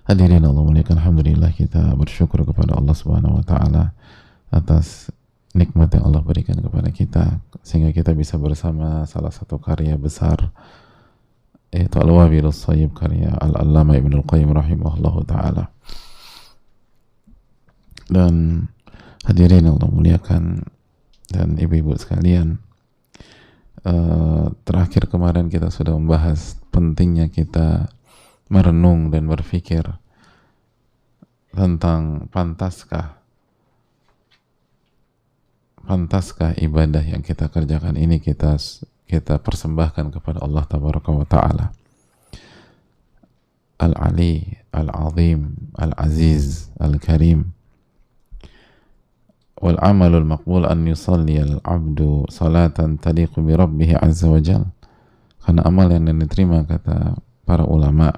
Hadirin Allah muliakan, alhamdulillah kita bersyukur kepada Allah Subhanahu wa taala atas nikmat yang Allah berikan kepada kita sehingga kita bisa bersama salah satu karya besar yaitu Al-Wabilus Shayyib karya Al-Allamah Ibnul Qayyim rahimahullahu taala. Dan hadirin Allah muliakan dan ibu-ibu sekalian, terakhir kemarin kita sudah membahas pentingnya kita merenung dan berpikir tentang pantaskah ibadah yang kita kerjakan ini kita persembahkan kepada Allah Tabaraka wa Ta'ala Al-Ali, Al-Azim, Al-Aziz, Al-Karim. Wal amalul maqbul an yusalli al-abdu salatan taliqu bi rabbih azza wa jal. Karena amal yang diterima, kata para ulama,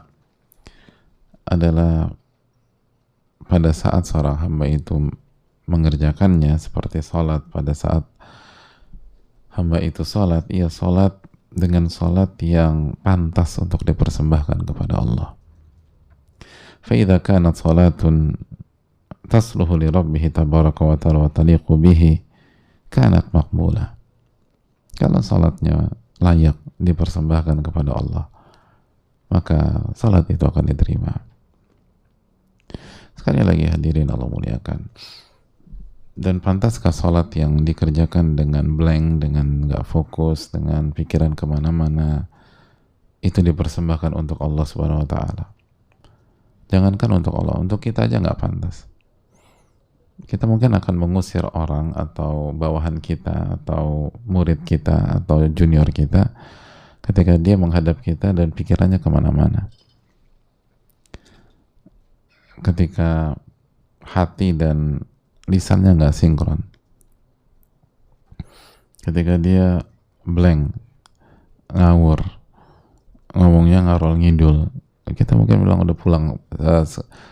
adalah pada saat seorang hamba itu mengerjakannya seperti salat. Pada saat hamba itu salat, ia salat dengan salat yang pantas untuk dipersembahkan kepada Allah. Fa idza kanat salatun tasluhu li rabbih tabaraka wa ta'ala wa taliqu bihi kanat maqbulah. Kalau salatnya layak dipersembahkan kepada Allah, maka salat itu akan diterima. Sekali lagi hadirin Allah muliakan, dan pantaskah salat yang dikerjakan dengan blank, dengan gak fokus, dengan pikiran kemana-mana, itu dipersembahkan untuk Allah Subhanahu wa ta'ala? Jangankan untuk Allah, untuk kita aja gak pantas. Kita mungkin akan mengusir orang atau bawahan kita atau murid kita atau junior kita ketika dia menghadap kita dan pikirannya kemana-mana, ketika hati dan lisannya nggak sinkron, ketika dia blank, ngawur, ngomongnya ngarol ngidul. Kita mungkin bilang udah pulang,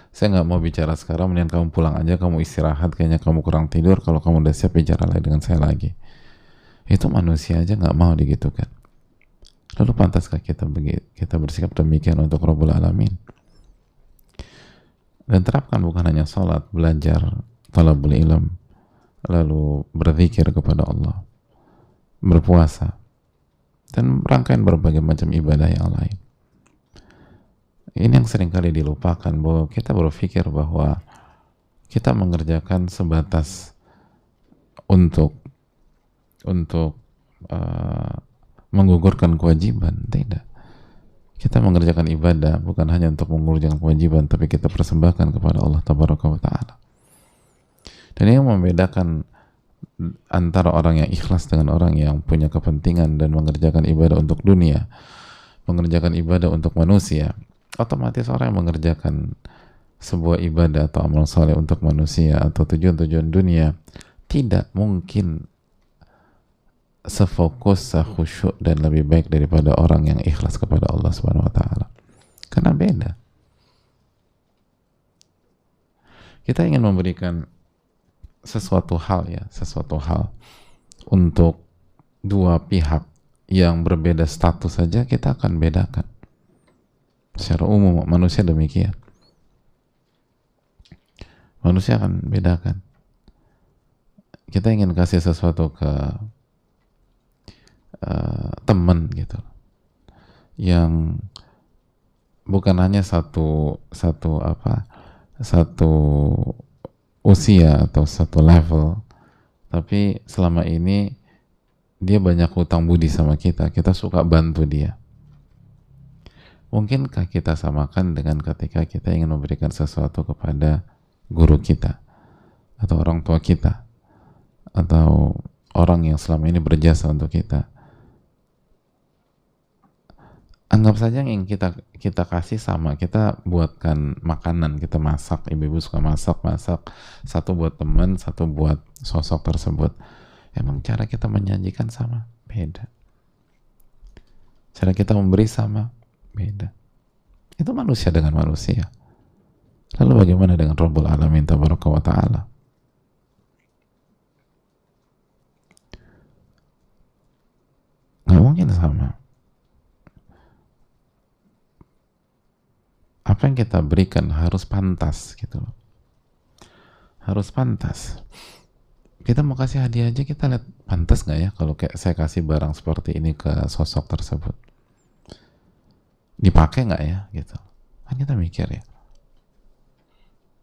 saya nggak mau bicara sekarang, mendingan kamu pulang aja, kamu istirahat, kayaknya kamu kurang tidur, kalau kamu udah siap bicara lagi dengan saya lagi. Itu manusia aja nggak mau digitukan. Lalu pantaskah kita bersikap demikian untuk Rabbul Alamin? Dan terapkan bukan hanya sholat, belajar, talabul ilm, lalu berzikir kepada Allah, berpuasa, dan rangkaian berbagai macam ibadah yang lain. Ini yang seringkali dilupakan, bahwa kita berpikir bahwa kita mengerjakan sebatas untuk menggugurkan kewajiban. Tidak. Kita mengerjakan ibadah bukan hanya untuk mengerjakan kewajiban, tapi kita persembahkan kepada Allah Tabaraka wa Ta'ala. Dan ini yang membedakan antara orang yang ikhlas dengan orang yang punya kepentingan dan mengerjakan ibadah untuk dunia, mengerjakan ibadah untuk manusia. Otomatis orang yang mengerjakan sebuah ibadah atau amal soleh untuk manusia atau tujuan-tujuan dunia tidak mungkin sefokus, sekhusyuk dan lebih baik daripada orang yang ikhlas kepada Allah Subhanahu wa Ta'ala. Karena beda. Kita ingin memberikan sesuatu hal untuk dua pihak yang berbeda status saja, kita akan bedakan. Secara umum manusia demikian. Manusia akan bedakan. Kita ingin kasih sesuatu ke teman gitu, yang bukan hanya satu usia atau satu level, tapi selama ini dia banyak hutang budi sama kita suka bantu dia. Mungkinkah kita samakan dengan ketika kita ingin memberikan sesuatu kepada guru kita atau orang tua kita atau orang yang selama ini berjasa untuk kita? Anggap saja yang kita kasih sama, kita buatkan makanan, kita masak, ibu-ibu suka masak, satu buat teman, satu buat sosok tersebut. Emang cara kita menyajikan sama? Beda. Cara kita memberi sama? Beda. Itu manusia dengan manusia. Lalu bagaimana dengan Rabbul Alamin Tabaraka wa Ta'ala? Nggak mungkin sama. apa yang kita berikan harus pantas gitu loh. Harus pantas. Kita mau kasih hadiah aja kita lihat pantas nggak ya kalau kayak saya kasih barang seperti ini ke sosok tersebut, dipakai nggak ya gitu. Kan kita mikir ya,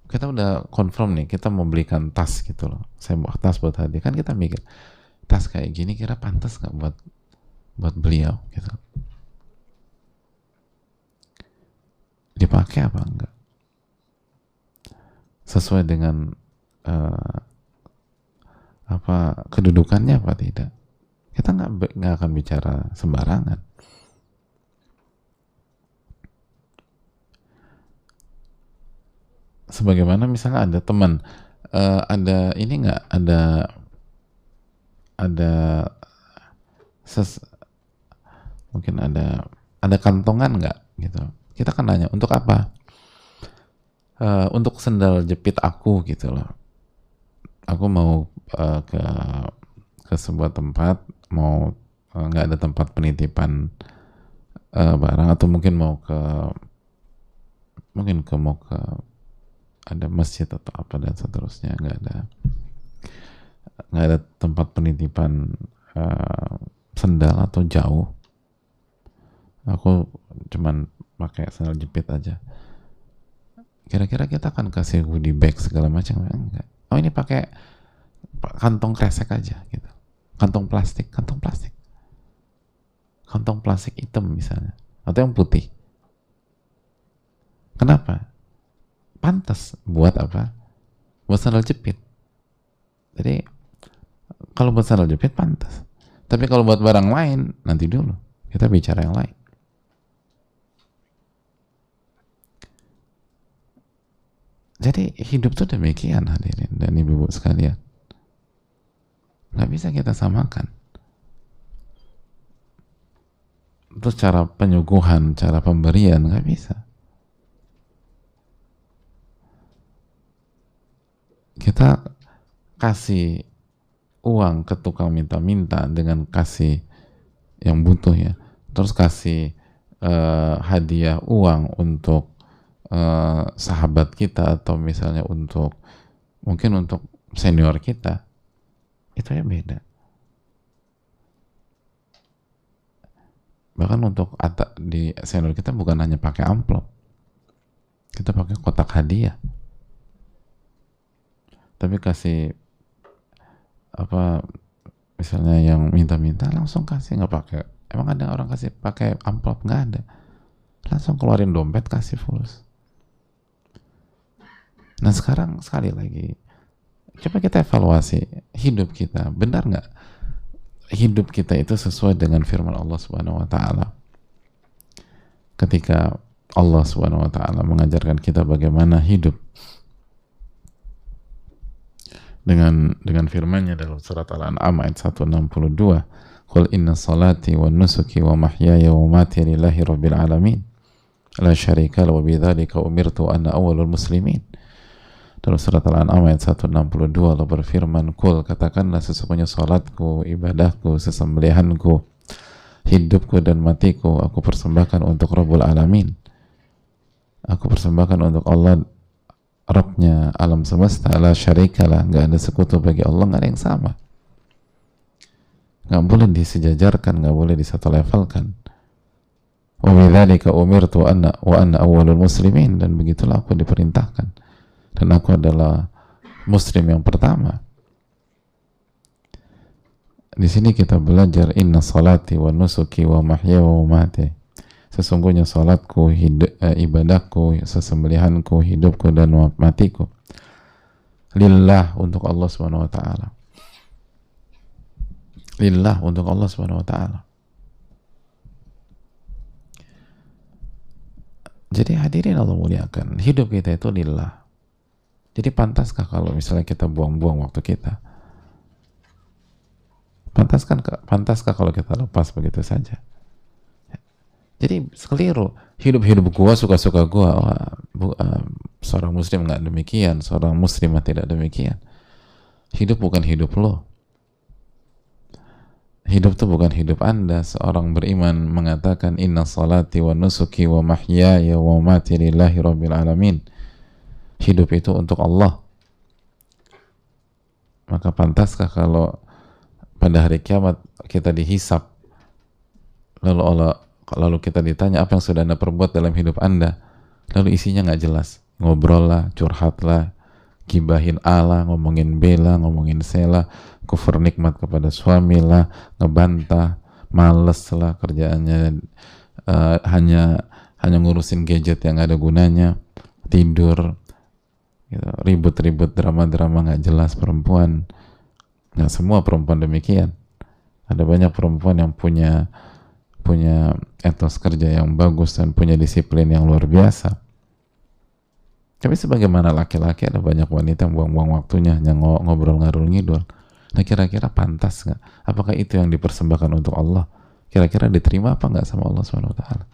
kita udah confirm nih kita mau belikan tas gitu loh, saya mau tas buat hadiah, kan kita mikir tas kayak gini kira pantas nggak buat beliau gitu, dipakai apa enggak, sesuai dengan apa kedudukannya apa tidak. Kita nggak akan bicara sembarangan. Sebagaimana misalnya ada teman, ada ini nggak, ada mungkin ada kantongan nggak gitu, kita kan nanya untuk apa. Untuk sendal jepit aku gitu loh, aku mau ke sebuah tempat, mau nggak ada tempat penitipan barang, atau mungkin mau ke ada masjid atau apa dan seterusnya, nggak ada tempat penitipan sendal atau jauh, aku cuman pakai sandal jepit aja, kira-kira kita akan kasih goodie bag segala macam? Enggak. Oh ini pakai kantong kresek aja gitu, kantong plastik hitam misalnya, atau yang putih. Kenapa? Pantas buat apa? Buat sandal jepit. Jadi kalau buat sandal jepit pantas, tapi kalau buat barang lain nanti dulu, kita bicara yang lain. Jadi hidup tuh demikian hadirin dan ibu-ibu sekalian, nggak bisa kita samakan. Terus cara penyuguhan, cara pemberian nggak bisa. Kita kasih uang ke tukang minta-minta dengan kasih yang butuh ya, terus kasih hadiah uang untuk sahabat kita, atau misalnya mungkin untuk senior kita, itu ya beda. Bahkan untuk di senior kita bukan hanya pakai amplop, kita pakai kotak hadiah, tapi kasih apa, misalnya yang minta-minta langsung kasih, nggak pakai, emang ada orang kasih pakai amplop? Nggak ada, langsung keluarin dompet kasih fulus. Nah sekarang sekali lagi, coba kita evaluasi hidup kita, benar nggak hidup kita itu sesuai dengan firman Allah Subhanahu Wa Taala? Ketika Allah Subhanahu Wa Taala mengajarkan kita bagaimana hidup dengan firman-Nya dalam surat Al-An'am ayat 162, "Qul inna salati wa nusuki wa mahyaya wa mamati lillahi rabbil alamin, la syarika lahu wa bidzalika umirtu ana awwalul muslimin." Dalam surat Al-An'am ayat 162 Allah berfirman, "Qul, katakanlah sesungguhnya salatku, ibadahku, sesembelihanku, hidupku dan matiku aku persembahkan untuk Rabbul Alamin. Aku persembahkan untuk Allah, Rabbnya alam semesta, la syarikalah, nggak ada sekutu bagi Allah, nggak ada yang sama, nggak boleh disejajarkan, nggak boleh disatu levelkan. Wa bidzalika umirtu ana awwalul muslimin, dan begitulah aku diperintahkan dan aku adalah muslim yang pertama." Di sini kita belajar inna salati wa nusuki wa mahyaya wa mamati, sesungguhnya salatku, ibadahku, sesembelihanku, hidupku dan matiku lillah, untuk Allah Subhanahu wa taala. Lillah, untuk Allah Subhanahu wa taala. Jadi hadirin Allah muliakan, hidup kita itu lillah. Jadi pantaskah kalau misalnya kita buang-buang waktu kita? Pantaskah kalau kita lepas begitu saja? Jadi keliru. Hidup gua, suka-suka gua. Seorang muslim nggak demikian, seorang muslimah tidak demikian. Hidup bukan hidup lo. Hidup itu bukan hidup Anda. Seorang beriman mengatakan inna salati wa nusuki wa mahyaya wa mati lillahi rabbil alamin. Hidup itu untuk Allah. Maka pantaskah kalau pada hari kiamat kita dihisap, lalu kita ditanya apa yang sudah Anda perbuat dalam hidup Anda, lalu isinya nggak jelas, ngobrol lah, curhat lah, gibahin Allah, ngomongin Bella, ngomongin Sela, kufur nikmat kepada suami lah, ngebantah, males lah kerjaannya, hanya ngurusin gadget yang ada gunanya, tidur, gitu, ribut-ribut, drama-drama nggak jelas perempuan. Nggak semua perempuan demikian. Ada banyak perempuan yang punya etos kerja yang bagus dan punya disiplin yang luar biasa. Tapi sebagaimana laki-laki, ada banyak wanita yang buang-buang waktunya hanya ngobrol ngarul ngidul. Nah, kira-kira pantas nggak? Apakah itu yang dipersembahkan untuk Allah? Kira-kira diterima apa nggak sama Allah Subhanahu Wa Taala?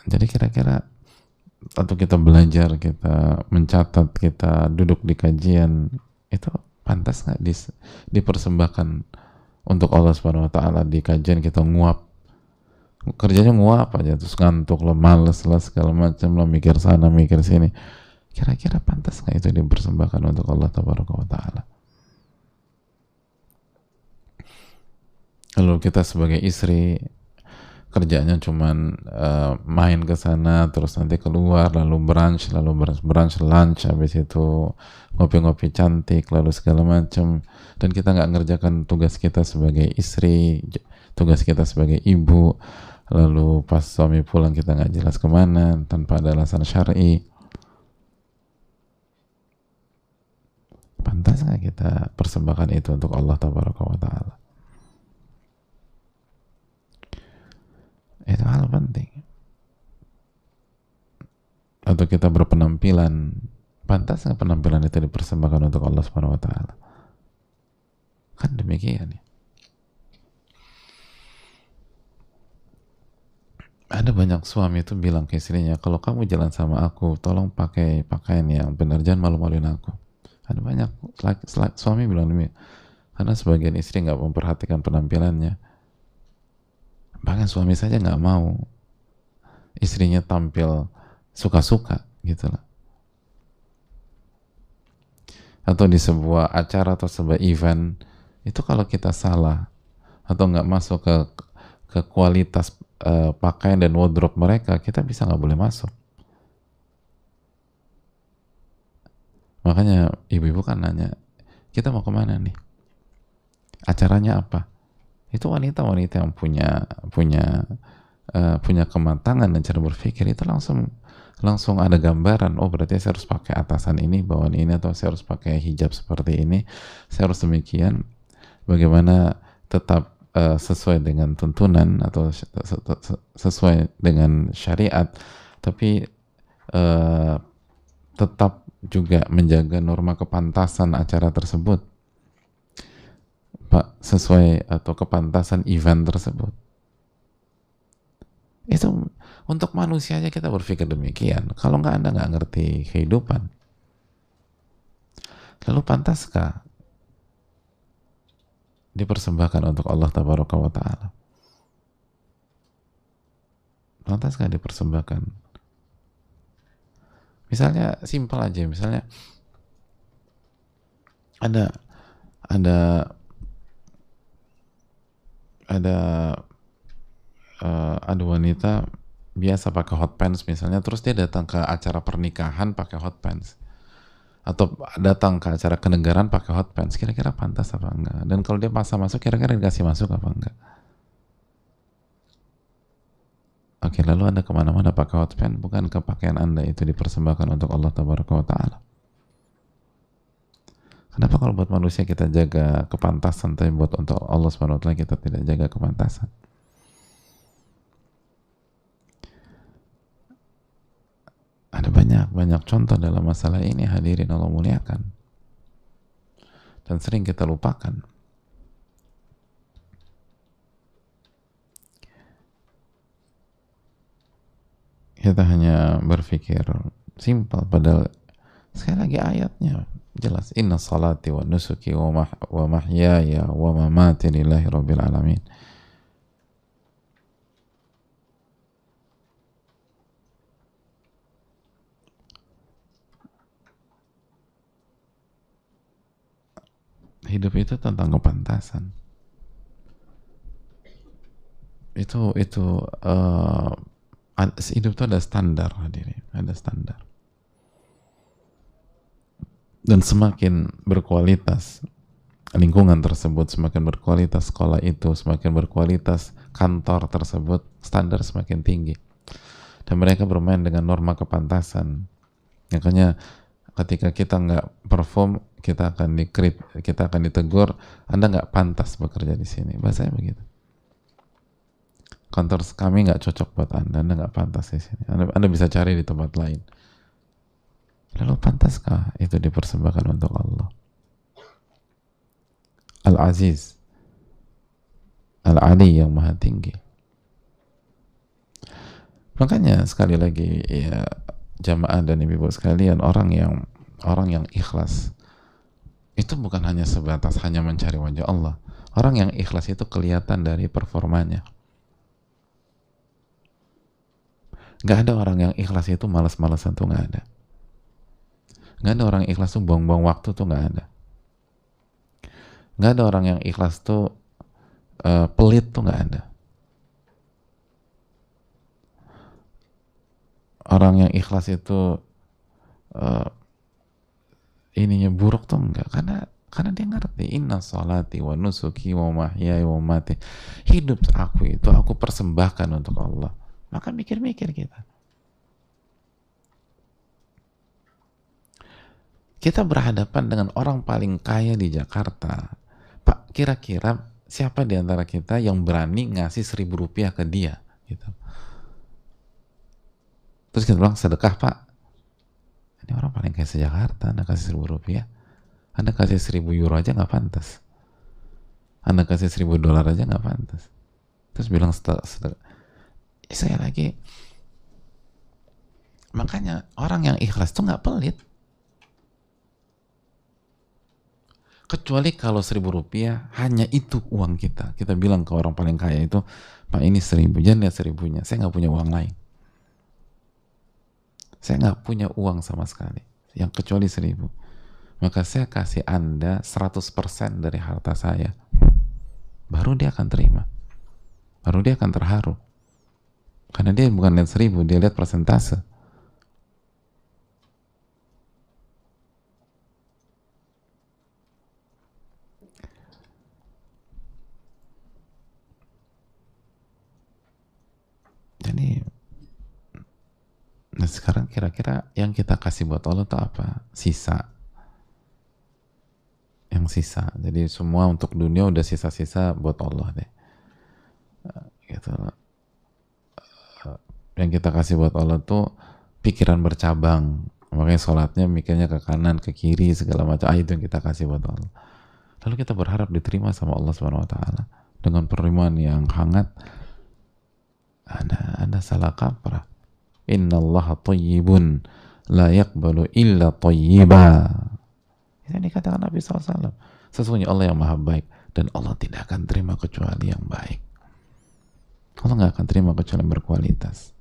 Jadi kira-kira atau kita belajar, kita mencatat, kita duduk di kajian, itu pantas nggak dipersembahkan untuk Allah Subhanahu Wa Taala? Di kajian kita nguap, kerjanya nguap aja, terus ngantuk lah, males lah, segala macam lah, mikir sana mikir sini. Kira-kira pantas nggak itu dipersembahkan untuk Allah Taala? Lalu kita sebagai istri kerjanya cuman main ke sana, terus nanti keluar, lalu brunch lunch, habis itu ngopi-ngopi cantik, lalu segala macam, dan kita nggak ngerjakan tugas kita sebagai istri, tugas kita sebagai ibu. Lalu pas suami pulang kita nggak jelas kemana tanpa ada alasan syar'i. Pantas nggak kita persembahkan itu untuk Allah Taala? Itu hal penting. Atau kita berpenampilan, pantas nggak penampilan itu dipersembahkan untuk Allah Subhanahu Wa Taala? Kan demikian ya. Ada banyak suami itu bilang ke istrinya, kalau kamu jalan sama aku, tolong pakai pakaian yang benar, jangan malu-maluin aku. Ada banyak suami bilang demikian, karena sebagian istri nggak memperhatikan penampilannya. Bahkan suami saja nggak mau istrinya tampil suka-suka gitu lah. Atau di sebuah acara atau sebuah event, itu kalau kita salah atau nggak masuk ke kualitas pakaian dan wardrobe mereka, kita bisa nggak boleh masuk. Makanya ibu-ibu kan nanya, kita mau kemana nih? Acaranya apa? Itu wanita-wanita yang punya kematangan dan cara berpikir, itu langsung ada gambaran, oh berarti saya harus pakai atasan ini, bawahan ini, atau saya harus pakai hijab seperti ini, saya harus demikian, bagaimana tetap sesuai dengan tuntunan atau sesuai dengan syariat, tapi tetap juga menjaga norma kepantasan acara tersebut, Pak, sesuai atau kepantasan event tersebut. Itu untuk manusia aja kita berpikir demikian. Kalau nggak, Anda nggak ngerti kehidupan. Lalu pantaskah dipersembahkan untuk Allah Taala? Pantaskah dipersembahkan? Misalnya simpel aja, misalnya ada wanita biasa pakai hot pants misalnya, terus dia datang ke acara pernikahan pakai hot pants, atau datang ke acara kenegaraan pakai hot pants, kira-kira pantas apa enggak? Dan kalau dia paksa masuk, kira-kira dikasih masuk apa enggak? Oke, lalu Anda kemana-mana pakai hot pants, bukan ke pakaian Anda itu dipersembahkan untuk Allah Taala? Kenapa kalau buat manusia kita jaga kepantasan, tapi buat untuk Allah SWT kita tidak jaga kepantasan? Ada banyak contoh dalam masalah ini, hadirin Allah muliakan, dan sering kita lupakan. Kita hanya berpikir simpel, padahal Sekali lagi ayatnya jelas, inna salati wa nusuki wa mahyaya wa mamati lillahi rabbil alamin. Hidup itu tentang kepantasan. Itu hidup itu ada standar, hadirin, ada standar. Dan semakin berkualitas lingkungan tersebut, semakin berkualitas sekolah itu, semakin berkualitas kantor tersebut, standar semakin tinggi. Dan mereka bermain dengan norma kepantasan. Makanya ketika kita nggak perform, kita akan ditegur, Anda nggak pantas bekerja di sini. Bahasanya begitu. Kantor kami nggak cocok buat Anda nggak pantas di sini. Anda bisa cari di tempat lain. Lalu pantaskah itu dipersembahkan untuk Allah? Al-Aziz, Al-Ali yang maha tinggi. Makanya sekali lagi ya, jamaah dan ibu-ibu sekalian, orang yang ikhlas itu bukan hanya sebatas hanya mencari wajah Allah. Orang yang ikhlas itu kelihatan dari performanya. Gak ada orang yang ikhlas itu malas-malasan, tuh gak ada. Gak ada orang yang ikhlas tuh buang-buang waktu, tuh gak ada. Gak ada orang yang ikhlas tuh pelit, tuh gak ada. Orang yang ikhlas itu ininya buruk tuh enggak, karena dia ngerti, inna salati wa nusuki wa mahyaya wa mati, hidup aku itu aku persembahkan untuk Allah. Maka mikir-mikir kita berhadapan dengan orang paling kaya di Jakarta. Pak, kira-kira siapa di antara kita yang berani ngasih 1.000 rupiah ke dia gitu? Terus kita bilang, sedekah Pak. Ini orang paling kaya se-Jakarta, Anda kasih 1.000 rupiah. Anda kasih 1.000 euro aja nggak pantas. Anda kasih 1.000 dolar aja nggak pantas. Terus bilang saya lagi. Makanya orang yang ikhlas tuh nggak pelit. Kecuali kalau 1.000 rupiah hanya itu uang kita. Kita bilang ke orang paling kaya itu, Pak ini 1.000, jangan lihat 1.000-nya. Saya nggak punya uang lain. Saya nggak punya uang sama sekali, yang kecuali 1.000. Maka saya kasih Anda 100% dari harta saya. Baru dia akan terima. Baru dia akan terharu. Karena dia bukan lihat 1.000, dia lihat persentase. Jadi, nah sekarang kira-kira yang kita kasih buat Allah itu apa? Sisa. Yang sisa. Jadi semua untuk dunia udah sisa-sisa buat Allah deh. Gitu. Yang kita kasih buat Allah tuh pikiran bercabang. Makanya sholatnya mikirnya ke kanan, ke kiri, segala macam. Itu yang kita kasih buat Allah. Lalu kita berharap diterima sama Allah Subhanahu Wa Taala dengan penerimaan yang hangat. Anda salah kaprah. Innallaha thayyibun la yaqbalu illa thayyiba. Itu dikatakan Nabi SAW. Sesungguhnya Allah yang maha baik dan Allah tidak akan terima kecuali yang baik. Allah nggak akan terima kecuali yang berkualitas.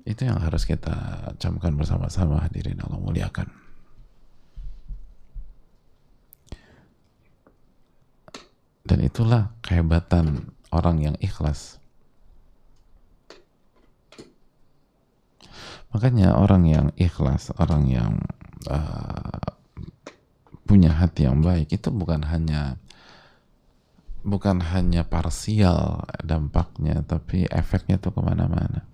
Itu yang harus kita camkan bersama-sama, hadirin Allah muliakan. Dan itulah kehebatan orang yang ikhlas. Makanya orang yang ikhlas, orang yang punya hati yang baik, itu bukan hanya parsial dampaknya, tapi efeknya tuh kemana-mana.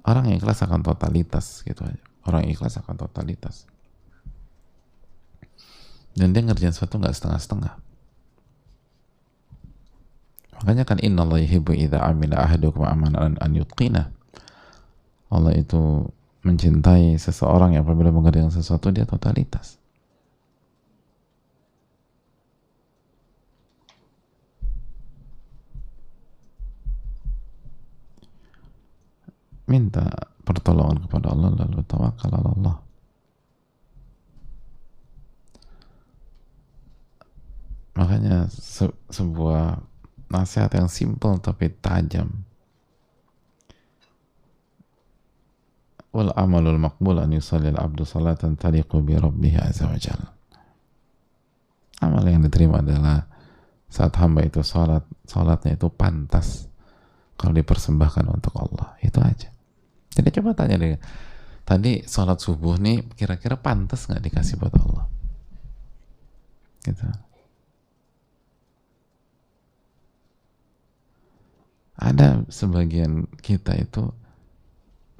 Orang yang ikhlas akan totalitas gitu aja. Orang yang ikhlas akan totalitas. Dan dia ngerjain sesuatu nggak setengah-setengah. Makanya kan innallaha yuhibbu idza amila ahadukum amalan an yutqina. Allah itu mencintai seseorang yang apabila mengerjakan sesuatu dia totalitas. minta pertolongan kepada Allah, lalu tawakal ala Allah. Makanya sebuah nasihat yang simple tapi tajam. Wal amalul maqbul an yusallil abdu salatan taliqu bi rabbih azza wa jalla. Amal yang diterima adalah saat hamba itu salatnya itu pantas kalau dipersembahkan untuk Allah. Itu aja. Jadi coba tanya deh, tadi salat subuh nih kira-kira pantas nggak dikasih buat Allah? Gitu. Ada sebagian kita itu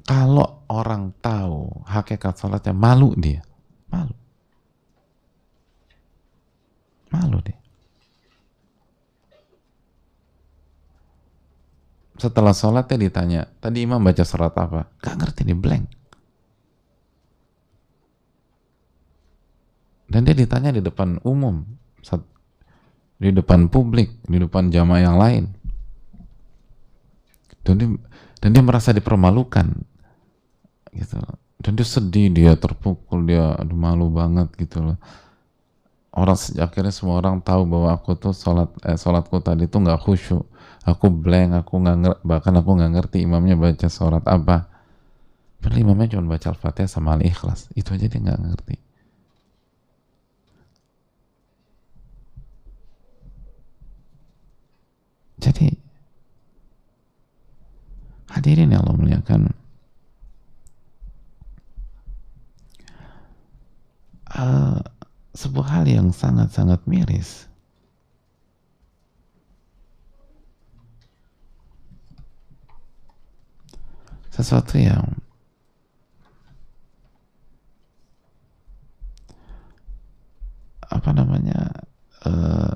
kalau orang tahu hakikat salatnya malu dia, malu dia. Setelah sholatnya ditanya, tadi imam baca surat apa? Gak ngerti, dia blank. Dan dia ditanya di depan umum, di depan publik, di depan jamaah yang lain. Dan dia merasa dipermalukan. Gitu. Dan dia sedih, dia terpukul, dia aduh malu banget gitu loh. Akhirnya semua orang tahu bahwa aku tuh sholatku tadi tuh nggak khusyuk, aku blank, bahkan aku nggak ngerti imamnya baca sholat apa. Padahal imamnya cuma baca Al-Fatihah sama Al-Ikhlas, itu aja dia nggak ngerti. Jadi hadirin yang Allah muliakan, sebuah hal yang sangat-sangat miris. Sesuatu yang apa namanya,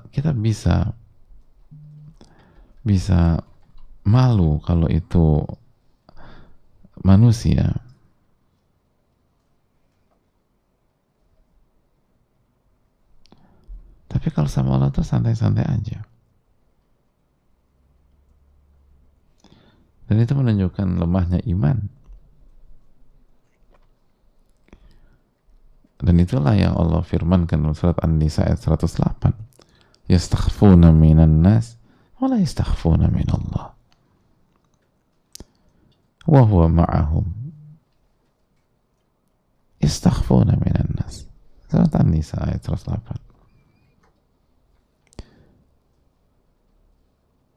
kita bisa malu kalau itu manusia. Tapi kalau sama Allah tuh santai-santai aja. Dan itu menunjukkan lemahnya iman. Dan itulah yang Allah firmankan dalam surat An-Nisa ayat 108. Yastakhfuna minan nas wa la yastakhfuna min Allah. Wa huwa ma'ahum. Yastakhfuna minan nas. Surat An-Nisa ayat 108.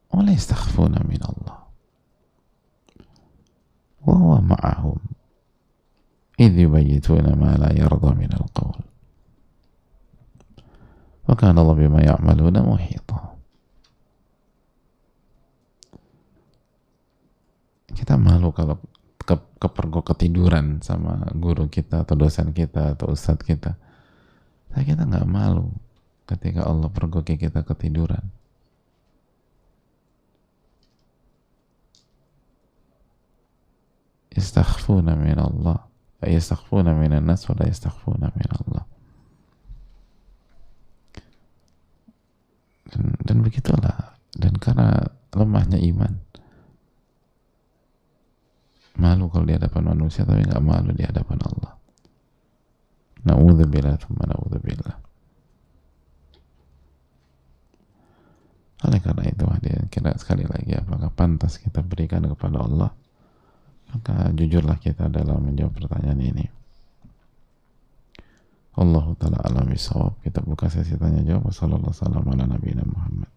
Wa la yastakhfuna min Allah. Wa huwa ma'ahum. إذ يبيتون ما لا يرضى من القول وكان الله بما يعملون محيطا. Kita malu kalau kepergok ketiduran sama guru kita atau dosen kita atau ustadz kita. Tapi kita nggak malu ketika Allah pergoki kita ketiduran. Yastakhfuna min Allah, yastakhfuna minan nas wa la yastakhfuna min Allah. Dan begitulah. Dan karena lemahnya iman, malu kalau di hadapan manusia tapi nggak malu di hadapan Allah. Na'udzubillah tsumma na'udzubillah. Oleh karena itu hadirin, kira sekali lagi, apakah pantas kita berikan kepada Allah? Maka jujurlah kita dalam menjawab pertanyaan ini. Allahu ta'ala alam bisawab. Kita buka sesi tanya jawab. Wassallallahu ala nabiyina Muhammad.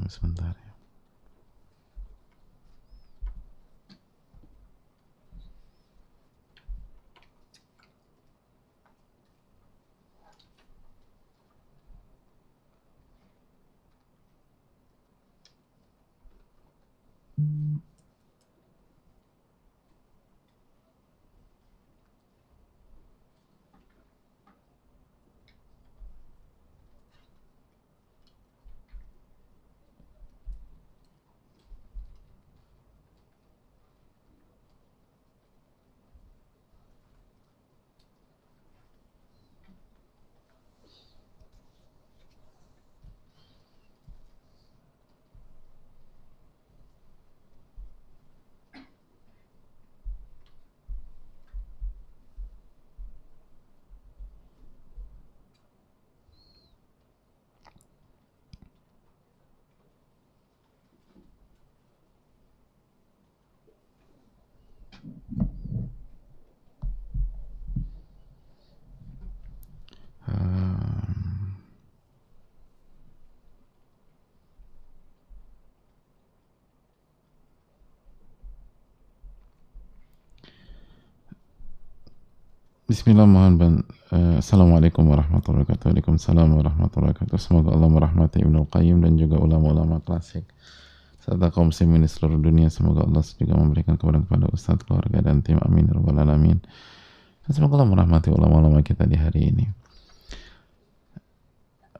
Sebentar ya. Bismillah, Assalamualaikum warahmatullahi wabarakatuh. Waalaikumsalam warahmatullahi wabarakatuh. Semoga Allah merahmati Ibnu Qayyim dan juga ulama-ulama klasik serta kaum muslimin di seluruh dunia. Semoga Allah juga memberikan kepada Ustadz, keluarga dan tim, amin ya rabbal alamin. Dan semoga Allah merahmati ulama-ulama kita di hari ini.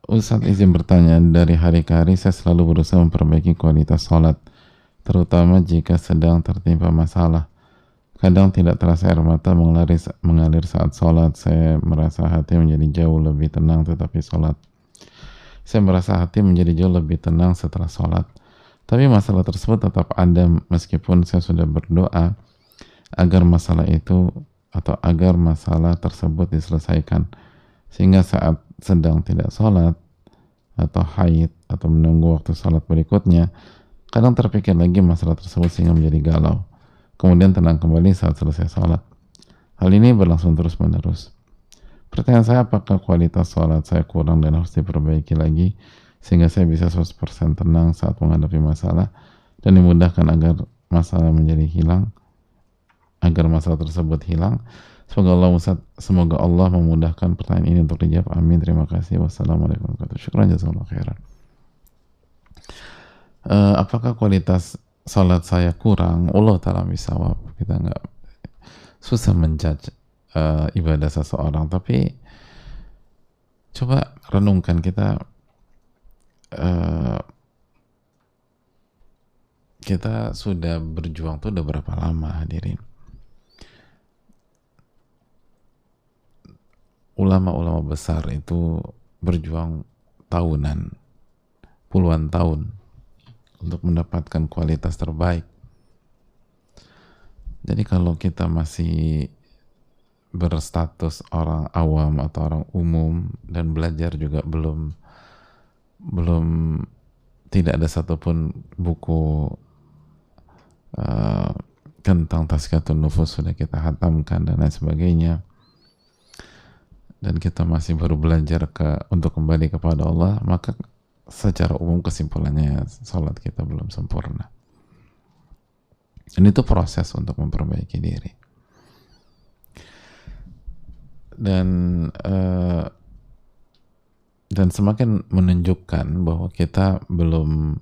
Ustadz izin bertanya, dari hari ke hari saya selalu berusaha memperbaiki kualitas sholat, terutama jika sedang tertimpa masalah. Kadang tidak terasa air mata mengalir saat sholat. Saya merasa hati menjadi jauh lebih tenang setelah sholat. Tapi masalah tersebut tetap ada meskipun saya sudah berdoa agar masalah tersebut diselesaikan. Sehingga saat sedang tidak sholat atau haid atau menunggu waktu sholat berikutnya, kadang terpikir lagi masalah tersebut sehingga menjadi galau. Kemudian tenang kembali saat selesai sholat. Hal ini berlangsung terus-menerus. Pertanyaan saya, apakah kualitas sholat saya kurang dan harus diperbaiki lagi sehingga saya bisa 100% tenang saat menghadapi masalah dan dimudahkan agar masalah tersebut hilang. Semoga Allah memudahkan pertanyaan ini untuk dijawab. Amin. Terima kasih. Wassalamualaikum warahmatullahi wabarakatuh. Syukran jazakallahu khairan. Apakah kualitas salat saya kurang? Allah ta'ala bisawab. Kita nggak susah menjudge ibadah seseorang, tapi coba renungkan kita sudah berjuang tuh udah berapa lama, hadirin. Ulama-ulama besar itu berjuang tahunan, puluhan tahun untuk mendapatkan kualitas terbaik. Jadi kalau kita masih berstatus orang awam atau orang umum dan belajar juga belum tidak ada satupun buku tentang Tazkiyatun Nufus sudah kita hatamkan dan lain sebagainya, dan kita masih baru belajar untuk kembali kepada Allah, maka secara umum kesimpulannya salat kita belum sempurna. Dan itu proses untuk memperbaiki diri. Dan semakin menunjukkan bahwa kita belum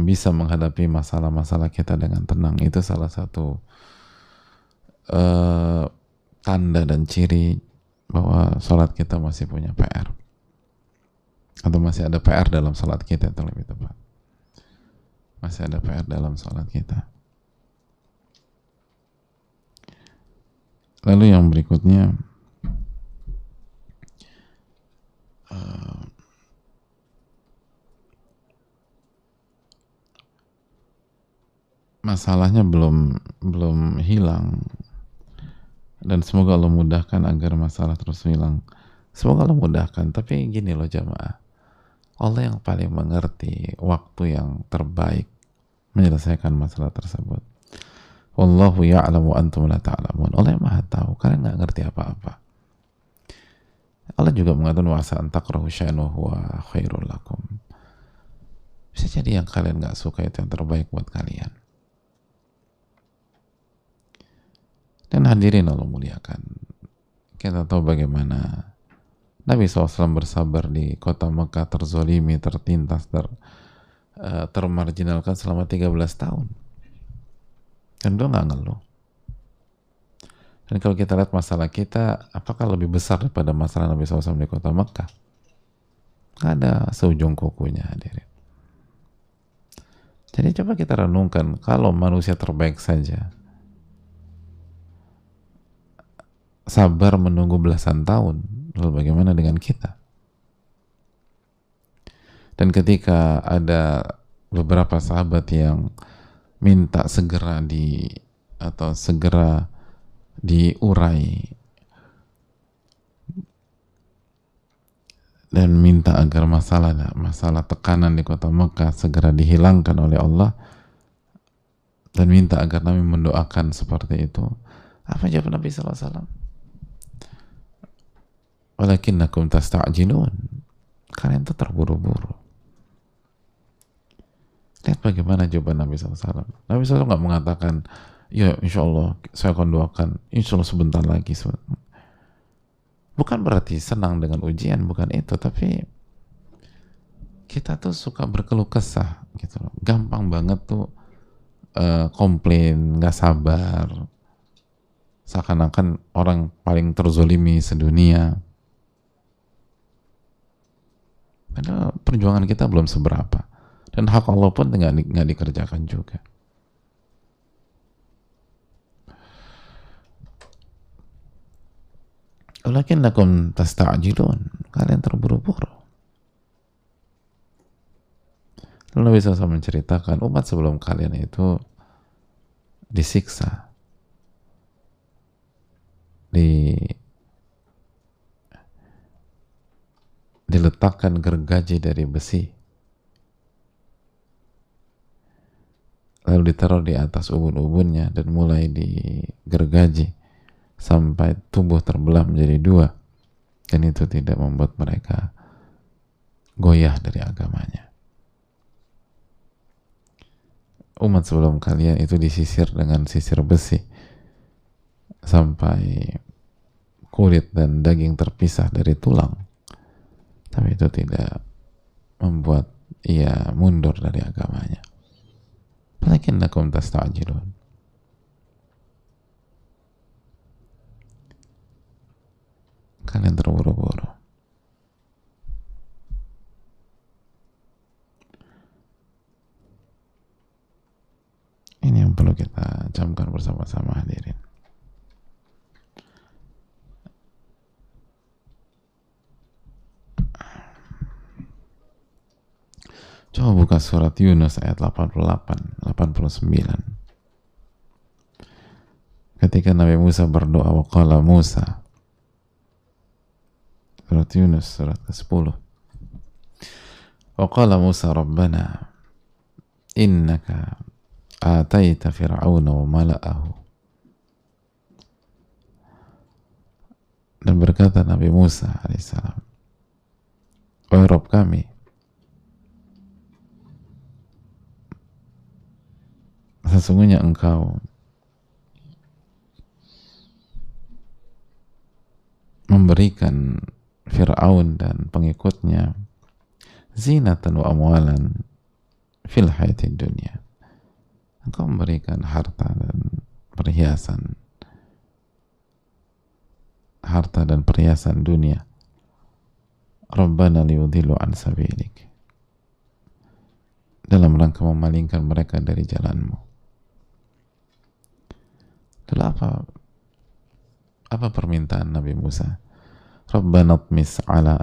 bisa menghadapi masalah-masalah kita dengan tenang. Itu salah satu tanda dan ciri bahwa salat kita masih punya PR. Atau masih ada PR dalam salat kita, itu lebih tepat. Masih ada PR dalam salat kita. Lalu yang berikutnya, masalahnya belum hilang, dan semoga Allah mudahkan agar masalah terus hilang. Semoga Allah mudahkan, tapi gini loh jamaah, Allah yang paling mengerti waktu yang terbaik menyelesaikan masalah tersebut. Wallahu ya'lamu antum la ta'lamun. Allah yang maha tahu, kalian nggak ngerti apa-apa. Allah juga mengatakan wa asa an takrahu syai'an wa huwa khairul lakum. jadi yang kalian gak suka itu yang terbaik buat kalian. Dan hadirin Allah muliakan, kita tahu bagaimana Nabi SAW bersabar di kota Mekah, terzolimi, tertindas, termarginalkan selama 13 tahun. Dan dia nggak ngeluh. Dan kalau kita lihat masalah kita, apakah lebih besar daripada masalah Nabi SAW di kota Mekah? Nggak ada seujung kukunya, hadirin. Jadi coba kita renungkan, kalau manusia terbaik saja sabar menunggu belasan tahun, lalu bagaimana dengan kita? Dan ketika ada beberapa sahabat yang minta segera diurai dan minta agar masalah tekanan di kota Mekah segera dihilangkan oleh Allah, dan minta agar Nabi mendoakan seperti itu, apa jawab Nabi SAW? Walakinnakum tasta'jilun, kalian itu terburu-buru. Lihat bagaimana jawaban Nabi SAW. Nabi SAW nggak mengatakan, ya insya Allah saya akan doakan, insya Allah sebentar lagi. Bukan berarti senang dengan ujian, bukan itu, tapi kita tuh suka berkeluh kesah gitu loh. Gampang banget tuh komplain, nggak sabar, seakan-akan orang paling terzolimi sedunia. Padahal perjuangan kita belum seberapa, dan hak Allah pun nggak dikerjakan juga. Walakinnakum tasta'jilun, kalian terburu-buru. Lalu Nabi SAW menceritakan umat sebelum kalian itu disiksa, diletakkan gergaji dari besi, lalu ditaruh di atas ubun-ubunnya dan mulai digergaji sampai tubuh terbelah menjadi dua, dan itu tidak membuat mereka goyah dari agamanya. Umat sebelum kalian itu disisir dengan sisir besi sampai kulit dan daging terpisah dari tulang, tapi itu tidak membuat ia mundur dari agamanya. Walakinnakum tasta'jilun, kalian terburu-buru. Ini yang perlu kita camkan bersama-sama, hadirin. Coba buka surat Yunus ayat 88, 89. Ketika Nabi Musa berdoa, waqala Musa, surat Yunus surat ke-10. Waqala Musa Rabbana innaka ataita fir'auna wa mala'ahu. Dan berkata Nabi Musa alaihissalam, wahai Rabb kami, sesungguhnya engkau memberikan Fir'aun dan pengikutnya zinatan wa amwalan fil hayatid dunya. Engkau memberikan harta dan perhiasan dunia. Rabbana liyudhillu an sabilik, dalam rangka memalingkan mereka dari jalanmu. Lalu apa permintaan Nabi Musa? Rabbana tmis ala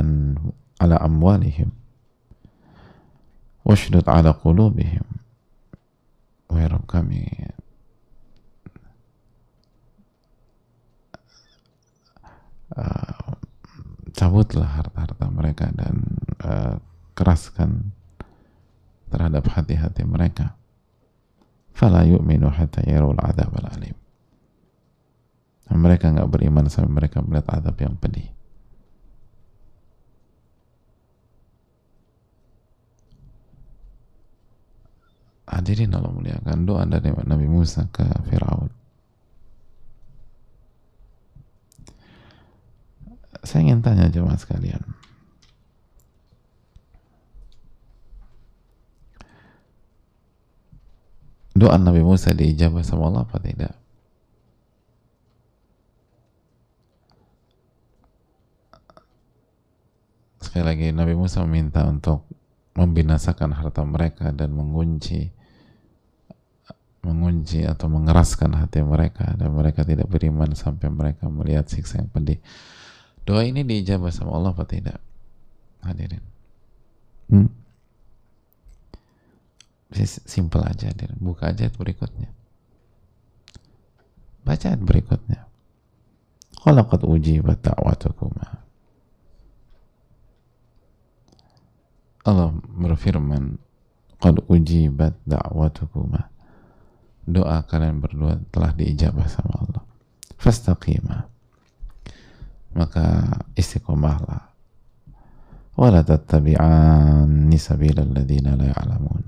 amwalihim washdud ala qulubihim. Wahai Rabb kami, cabutlah harta-harta mereka dan keraskan terhadap hati-hati mereka. Fala yu'minu hatta yarul adzab al-alim. Mereka nggak beriman sampai mereka melihat azab yang pedih. Hadirin Allah muliakan, doa dari Nabi Musa ke Firaun. Saya ingin tanya jemaah sekalian, doa Nabi Musa diijabah sama Allah apa tidak? Sekali lagi, Nabi Musa meminta untuk membinasakan harta mereka dan mengunci atau mengeraskan hati mereka, dan mereka tidak beriman sampai mereka melihat siksa yang pedih. Doa ini diijabah sama Allah apa tidak? Hadirin, simple aja, hadirin. Buka aja berikutnya, baca ayat berikutnya. Qala qad ujibat da'watukuma. Allah berfirman, qad ujibat da'watukuma, doa kalian berdua telah diijabah sama Allah. Fastaqima, maka istiqomahlah. Wala tattabi'anni sabilal ladzina la ya'lamun,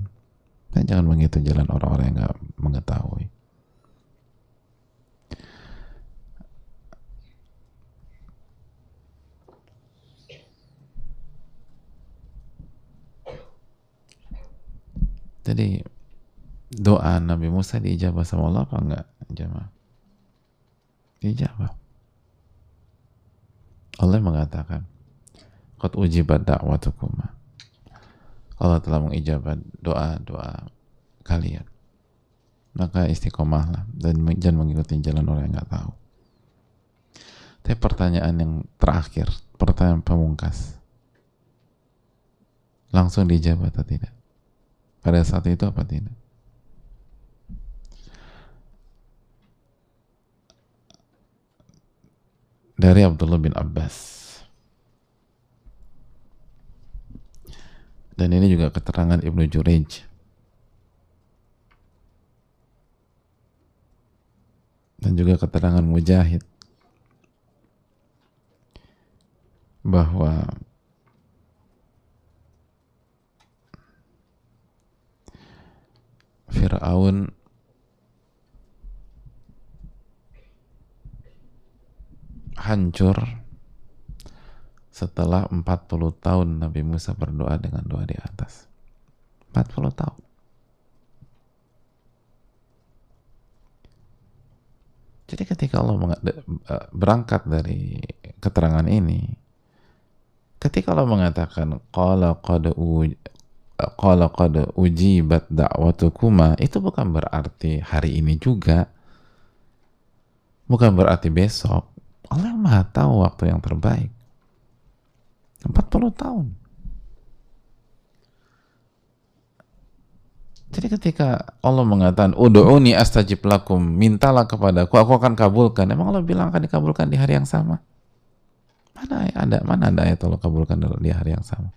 dan jangan mengikuti jalan orang-orang yang enggak mengetahui. Jadi doa Nabi Musa diijabah sama Allah apa enggak, jemaah? Diijabah. Allah mengatakan, qad ujibat da'watukuma, Allah telah mengijabah doa-doa kalian, maka istiqomahlah dan jangan mengikuti jalan orang yang nggak tahu. Tapi pertanyaan yang terakhir, pertanyaan pamungkas, langsung dijawab atau tidak? Pada saat itu apa tidak? Dari Abdullah bin Abbas, dan ini juga keterangan Ibnu Jurayj, dan juga keterangan Mujahid, bahwa Fir'aun hancur setelah 40 tahun Nabi Musa berdoa dengan doa di atas. 40 tahun. Jadi ketika Allah berangkat dari keterangan ini, ketika Allah mengatakan qala qad ujibat da'watukuma, itu bukan berarti hari ini juga, bukan berarti besok. Allah yang maha tahu waktu yang terbaik. 40 tahun. Jadi ketika Allah mengatakan ud'uni astajib lakum, mintalah kepadaku, aku akan kabulkan. Emang Allah bilang akan dikabulkan di hari yang sama? Mana ada ayat Allah kabulkan di hari yang sama?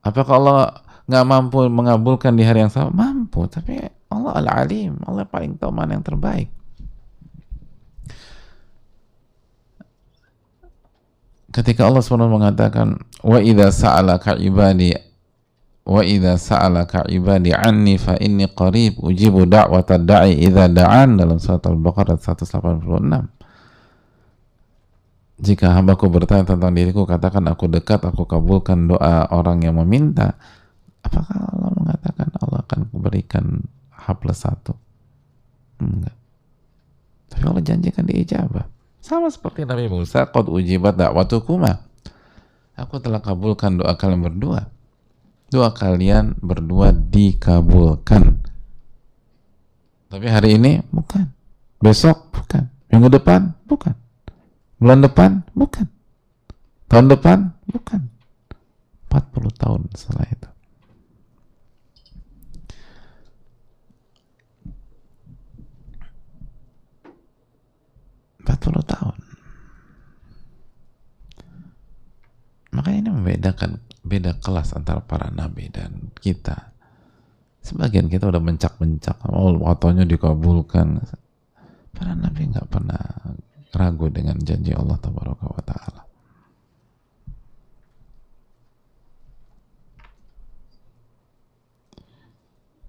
Apakah Allah nggak mampu mengabulkan di hari yang sama? Mampu, tapi Allah Al-Alim, Allah paling tahu mana yang terbaik. Ketika Allah SWT mengatakan wa idza sa'alaka ibadi anni fa inni qarib ujibu da'watad da'i idza da'an, dalam surat Al-Baqarah 186. Jika hambaku bertanya tentang diriku, katakan aku dekat, aku kabulkan doa orang yang meminta. Apakah Allah mengatakan Allah akan berikan H+1? Enggak. Tapi Allah janjikan diijabah. Sama seperti Nabi Musa, qad ujibat da'watukuma, aku telah kabulkan doa kalian berdua. Doa kalian berdua dikabulkan. Tapi hari ini bukan, besok bukan, minggu depan bukan, bulan depan bukan, tahun depan bukan, 40 tahun setelah itu. Makanya ini beda kelas antara para nabi dan kita. Sebagian kita udah mencak-mencak, waktunya dikabulkan. Para nabi nggak pernah ragu dengan janji Allah Tabaraka wa Ta'ala.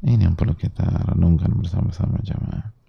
Ini yang perlu kita renungkan bersama-sama jamaah.